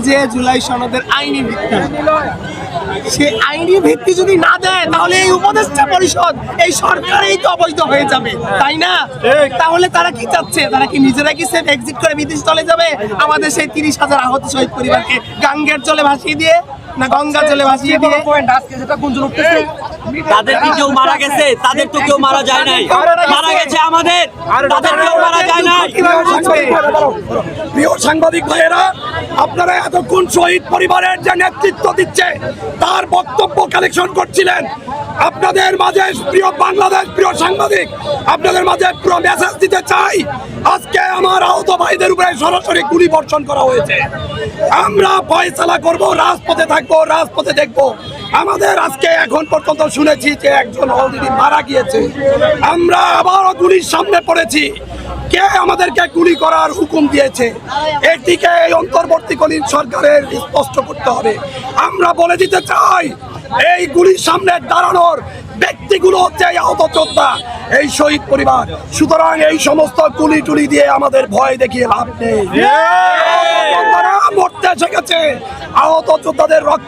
যে জুলাই সনদের আইনি ভিত্তি, সে আইনি ভিত্তি যদি না দেয় তাহলে এই উপদেষ্টা পরিষদ এই সরকারেই তো অবৈধ হয়ে যাবে, তাই না? তাহলে তারা কি চাচ্ছে? তারা কি নিজেরা কি সেফ এক্সিট করে বিদেশ চলে যাবে আমাদের সেই 30,000 আহত শহীদ পরিবারকে গাঙ্গের জলে ভাসিয়ে দিয়ে, না গঙ্গা জলে ভাসিয়ে দিয়ে? তাদের কি কেউ মারা গেছে? তাদের তো কেউ মারা যায় নাই। মারা গেছে আমাদের, তাদের কেউ মারা যায় নাই। প্রিয় সাংবাদিক ভাইয়েরা, আপনারা এতক্ষণ শহীদ পরিবারের যে নেতৃত্ব দিচ্ছে তার বক্তব্য কালেকশন করছিলেন। আপনাদের মাঝে প্রিয় বাংলাদেশ, প্রিয় সাংবাদিক, আপনাদের মাঝে পুরো মেসেজ দিতে চাই। আজকে আমার আহত ভাইদের উপরে সরাসরি গুলি বর্ষণ করা হয়েছে। আমরা ফয়সালা করব, রাজপথে থাকবো, রাজপথে দেখবো। আমাদের আজকে এখন পর্যন্ত শুনেছি যে একজন অলরেডি মারা গিয়েছে। আমরা আবারও গুলির সামনে পড়েছি। কে আমাদেরকে গুলি করার হুকুম দিয়েছে? এটিকে এই অন্তর্বর্তীকালীন সরকারের স্পষ্ট করতে হবে। আমরা বলে দিতে চাই, এই গুলির সামনে দাঁড়ানোর ব্যক্তিগুলো হচ্ছে এই আহত যোদ্ধা, এই শহীদ পরিবার। সুতরাং এই সমস্ত গুলি টুলি দিয়ে আমাদের ভয় দেখিয়ে লাভ নেই। মরতে শিখেছে, আহত যোদ্ধাদের রক্তে